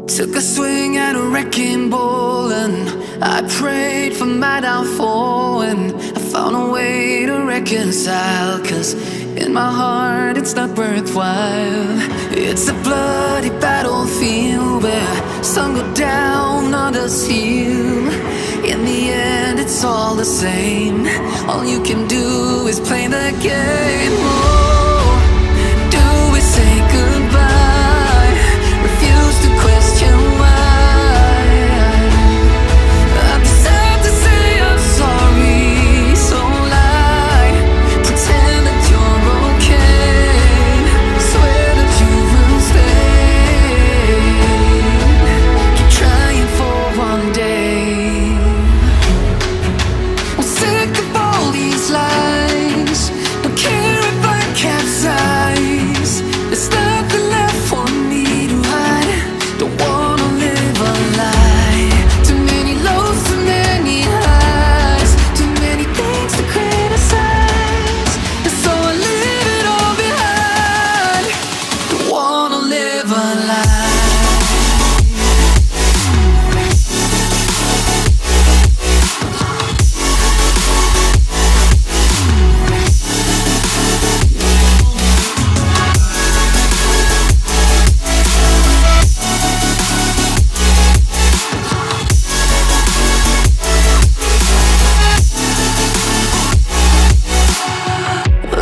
Took a swing at a wrecking ball and I prayed for my downfall, and I found a way to reconcile, 'cause in my heart it's not worthwhile. It's a bloody battlefield where some go down, others heal. In the end it's all the same. All you can do is play the game. Oh, do we say goodbye? Refuse to question why. I'm sad to say I'm sorry, so lie. Pretend that you're okay. Swear that you will stay. Keep trying for one day. I'm sick of all these lies. Don't care if I capsize. There's nothing left for me to hide. Don't wanna live a lie. Too many lows, too many highs. Too many things to criticize. And so I leave it all behind. Don't wanna live a lie.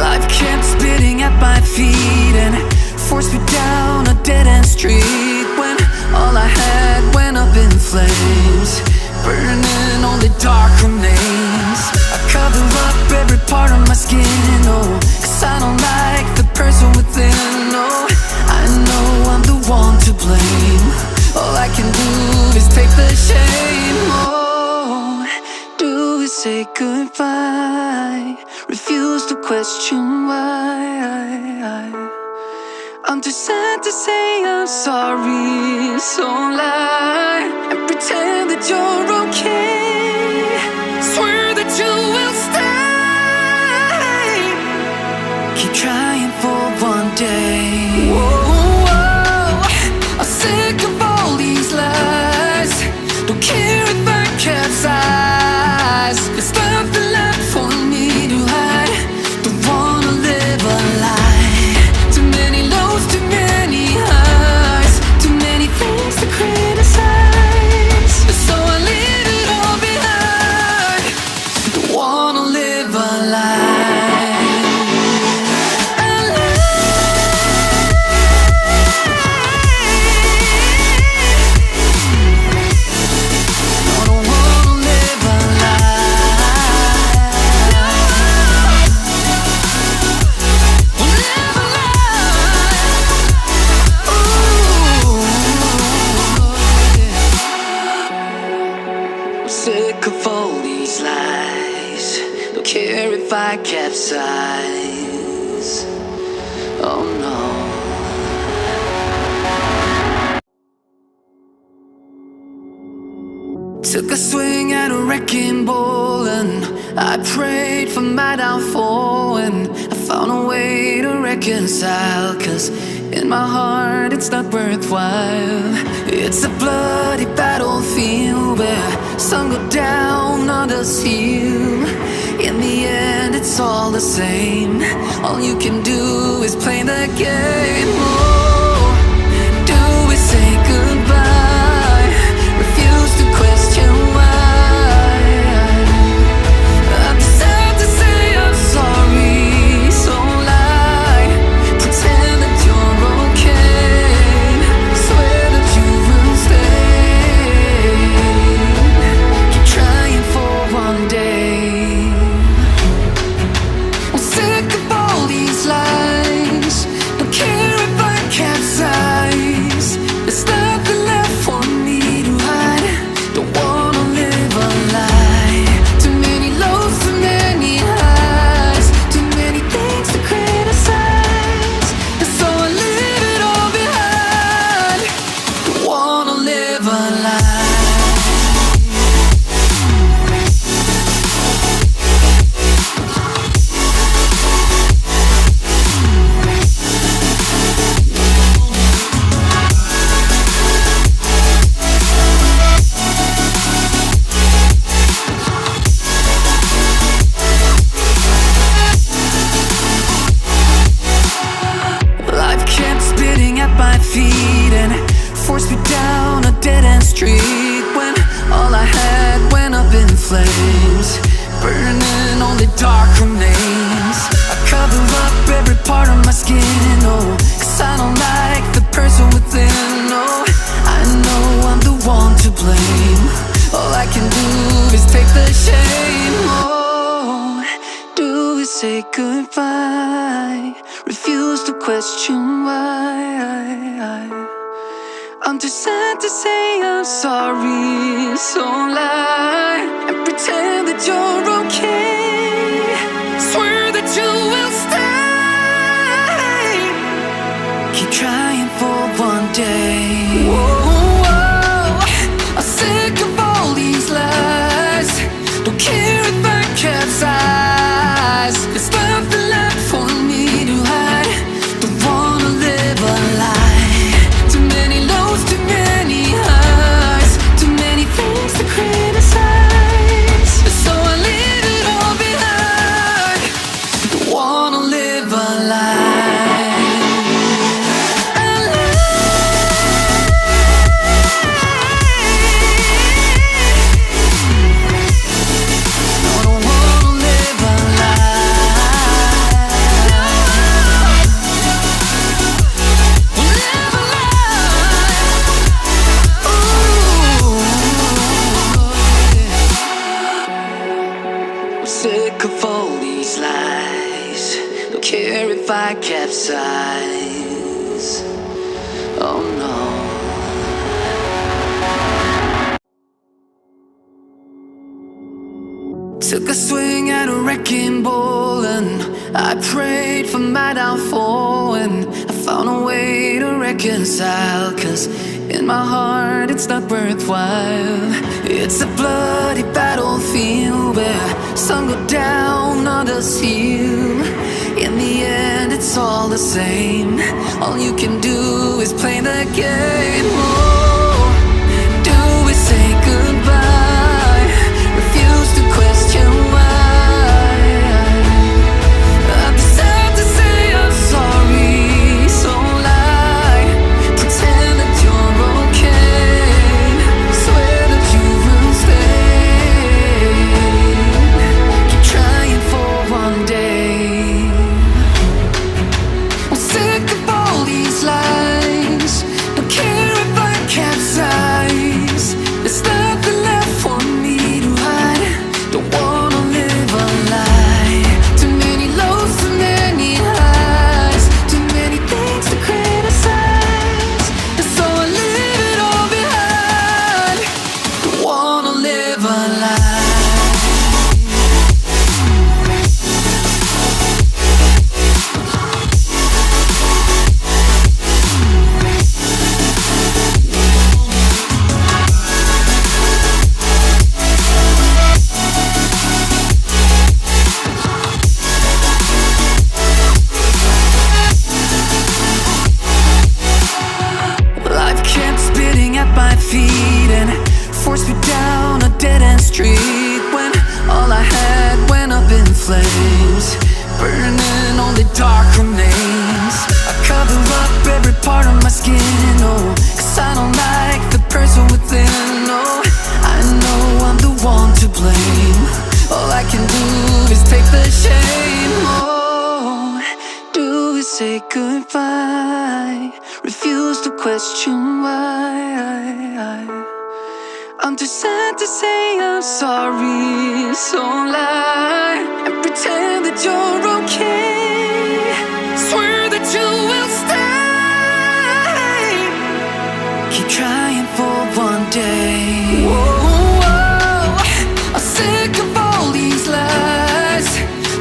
Life kept spitting at my feet and forced me down a dead-end street, when all I had went up in flames, burning only dark remains. I cover up every part of my skin, oh, 'cause I don't like the person within. Oh, I know I'm the one to blame. All I can do is take the shame. Oh, do we say goodbye? Refuse to question why. I'm too sad to say I'm sorry, so lie and pretend that you're okay. Swear that you will stay. Keep trying for one day. Whoa, I'm sick of all these lies. Don't care if I capsize. There's nothing left for me to hide. Don't wanna live a lie. Too many lows, too many highs. Too many things to criticize. So I leave it all behind. Don't wanna live a lie. A lie. No, don't wanna live a lie. We'll live a lie. Ooh, yeah. I'm sick of all these lies. Don't care if I capsize. Oh no. Took a swing at a wrecking ball and I prayed for my downfall, and I found a way to reconcile, 'cause in my heart it's not worthwhile. It's a bloody battlefield where some go down, others heal. In the end it's all the same. All you can do is play the game. Oh, do we say goodbye? Refuse to question why. I'm sad to say I'm sorry, so lie. Pretend that you're okay. Swear that you will stay. Keep trying for one day. I'm sick of all these lies. Don't care if feet and forced me down a dead-end street, when all I had went up in flames, burning only dark remains. I cover up every part of my skin, oh, 'cause I don't like the person within. Oh, I know I'm the one to blame. All I can do is take the shame. Oh, do we say goodbye? Refuse to question why. I'm too sad to say I'm sorry, so lie and pretend that you're okay. Swear that you will stay. Keep trying for one day. Whoa, I'm sick of all these lies. Don't care if I capsize. There's nothing left for me to hide. Don't wanna live a lie. Too many lows, too many highs, too many things to criticize. So I leave it all behind. Don't wanna live a lie. Sick of all these lies. Don't care if I capsize. Oh no. Took a swing at a wrecking ball and I prayed for my downfall, and I found a way to reconcile, 'cause in my heart it's not worthwhile. It's a bloody battlefield where some go down, others heal. In the end it's all the same. All you can do is play the game. Oh, do we say goodbye? Refuse to question why. I'm sad to say I'm sorry, so lie, pretend that you're okay. Swear that you will stay. Keep trying for one day. I'm sick of all these lies. Don't care if I capsize. There's nothing left for me to hide. Don't wanna live a lie. Too many lows, too many highs, too many things to criticize. And so I leave it all behind. Don't wanna live a lie. Life kept spitting at my feet and forced me down a dead-end street, when all I had went up in flames, burning only dark remains. I cover up every part of my skin, oh, 'cause I don't like the person within. Oh, I know I'm the one to blame. All I can do is take the shame. Oh, do we say goodbye? Refuse to question why. I'm too sad to say I'm sorry, so lie and pretend that you're okay. Swear that you will stay. Keep trying for one day. Whoa, I'm sick of all these lies.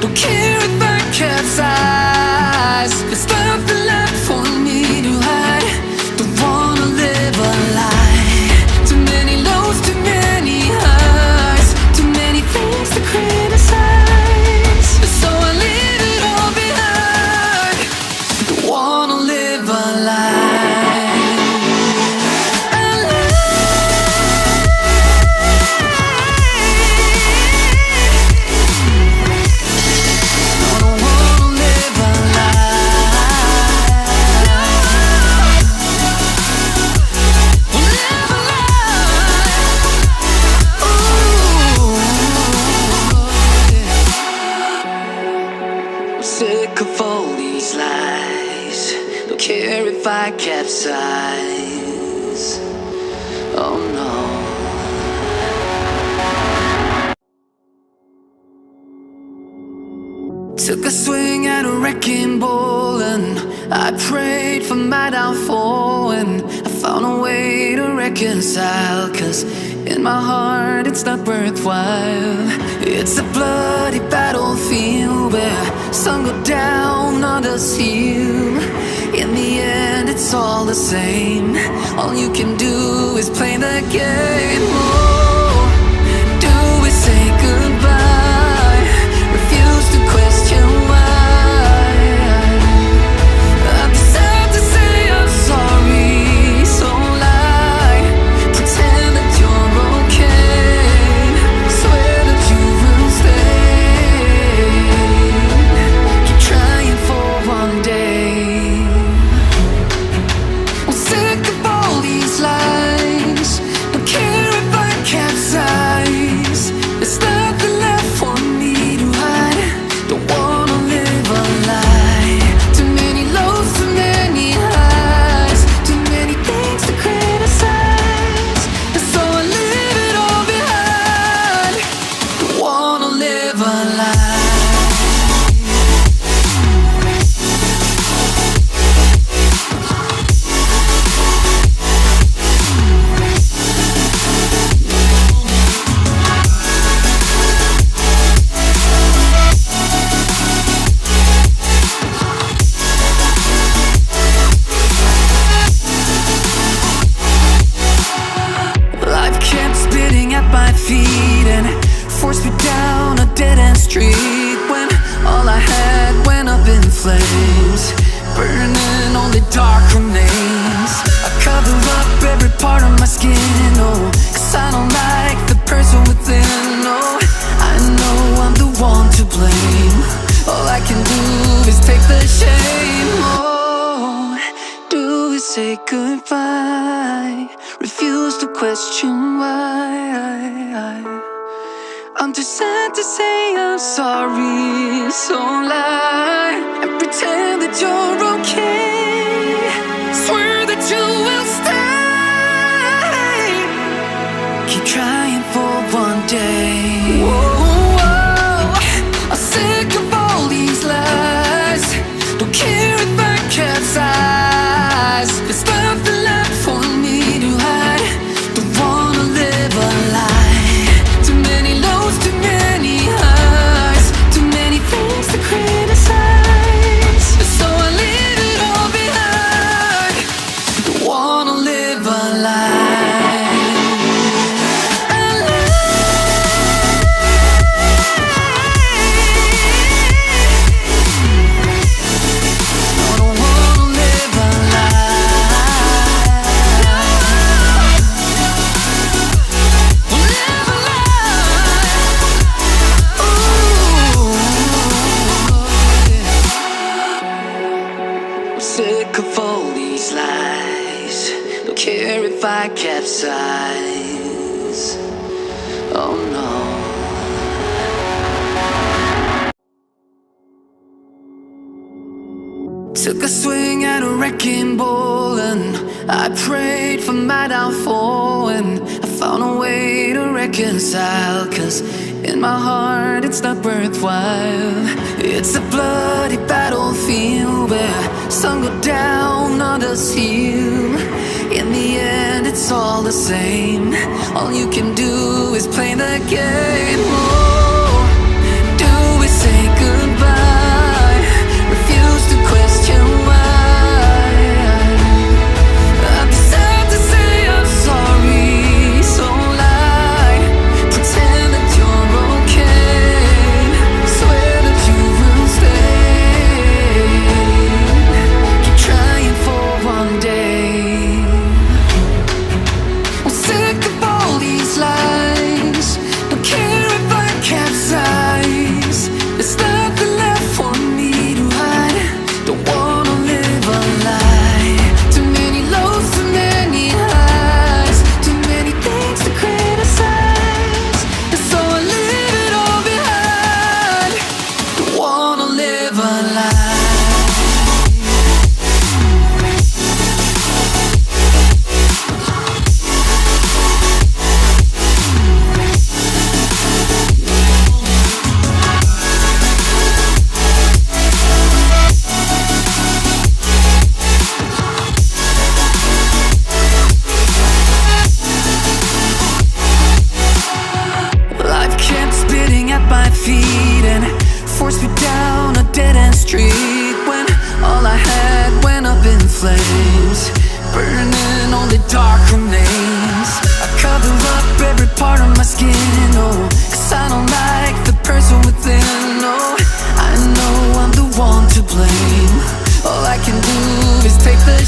Don't care if I capsize. There's nothing left for me to hide. Don't wanna live a lie. Too many lows, too many highs, too many things to criticize. So I leave it all behind. care if I capsize. Oh no. Took a swing at a wrecking ball and I prayed for my downfall, and I found a way to reconcile, 'cause in my heart it's not worthwhile. It's a bloody battlefield where some go down, others heal. In the end it's all the same. All you can do is play the game. Oh, do we say goodbye? Refuse to question why. I deserve to say I'm sorry, so lie. Pretend that you're okay. Swear that you will stay. Keep trying for one day. I'm sick of all these lies. Don't care if I capsize. There's nothing left for me to hide. Don't wanna live a lie. Too many lows, too many highs. Too many things to criticize. And so I leave it all behind. Don't wanna live a lie. Life kept spitting at my feet and forced me down a dead-end street, when all I had went up in flames, burning only dark remains. I cover up every part of my skin, oh, 'cause I don't like the person within. Oh, I know I'm the one to blame. All I can do is take the shame. Oh, do we say goodbye? Refuse to question why. I'm too sad to say I'm sorry, so lie and pretend that you're okay. Swear that you will stay. Keep trying for one day. Whoa, I'm sick of all these lies. Don't care if I capsize. There's nothing left for me to hide. Don't wanna live a lie. Too many lows, too many highs. Too many things to criticize. So I leave it all behind. Don't wanna live a lie. A lie. I don't wanna live a lie. Live a lie. Ooh, I'm sick of all these lies. Don't care if I capsize. Oh no. Took a swing at a wrecking ball and I prayed for my downfall, and I found a way to reconcile, 'cause in my heart it's not worthwhile. It's a bloody battlefield where some go down, others heal. In the end it's all the same. All you can do is play the game. Oh, do we say goodbye? Refuse to question why. I deserve to say I'm sorry, so lie. Pretend that you're okay. Swear that you will stay. Keep trying for one day. I'm sick of all these lies. Don't care if I capsize. There's nothing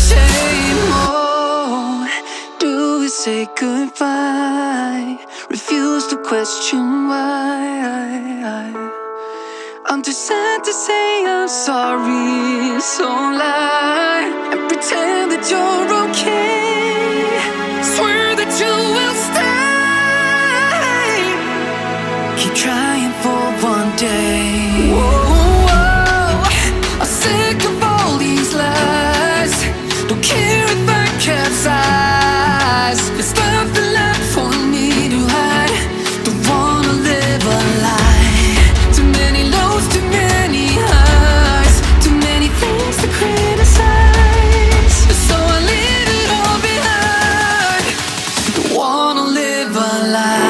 shame? Oh, do we say goodbye? Refuse to question why. I'm too sad to say I'm sorry, so lie and pretend that you're okay. Swear that you will stay. Keep trying for one day. Whoa, I'm sick of all these lies. Don't care if I capsize. There's nothing left for me to hide. Don't wanna live a lie. Too many lows, too many highs. Too many things to criticize. So I leave it all behind. Don't wanna live a lie.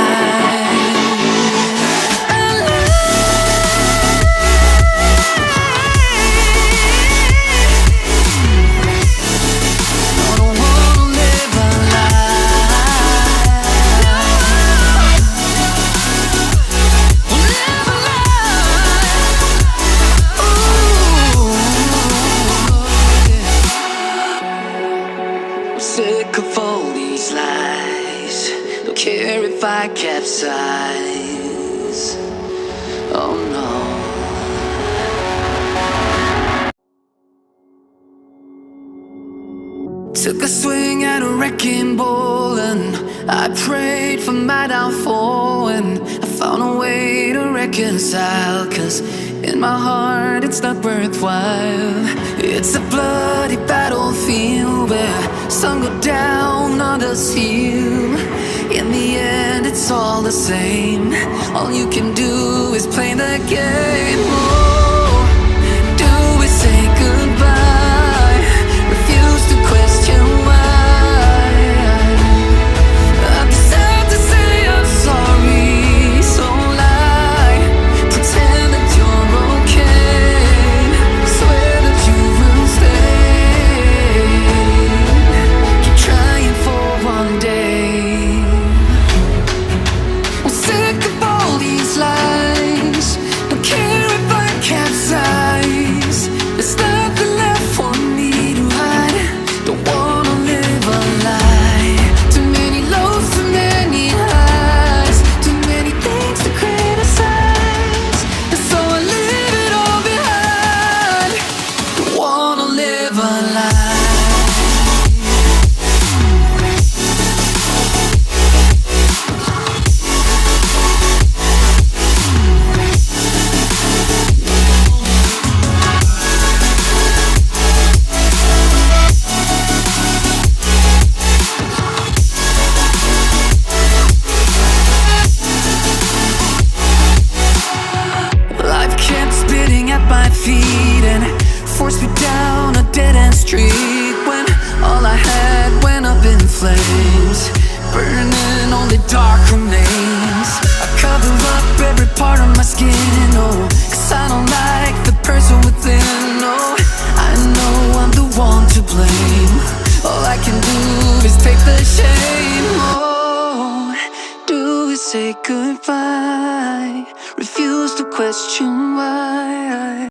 Sick of all these lies. Don't care if I capsize. Oh no. Took a swing at a wrecking ball and I prayed for my downfall, and I found a way to reconcile, 'cause in my heart it's not worthwhile. It's a bloody battlefield where some go down, others heal. In the end it's all the same. All you can do is play the game. Oh, do we say goodbye? Refuse to question why. I'm sad to say I'm sorry, so lie. Pretend that you're okay. Swear that you will stay. Keep trying for one day. I'm sick of all these lies. Don't care if I capsize. There's nothing left for me to hide. Don't wanna live a lie. Too many lows, too many highs. Too many things to criticize. And so I leave it all behind. Don't wanna live a lie. Life kept spitting at my feet and forced me down a dead-end street, when all I had went up in flames, burning only dark remains. I cover up every part of my skin, oh, 'cause I don't like the person within. Oh, I know I'm the one to blame. All I can do is take the shame. Oh, do we say goodbye? Refuse to question why.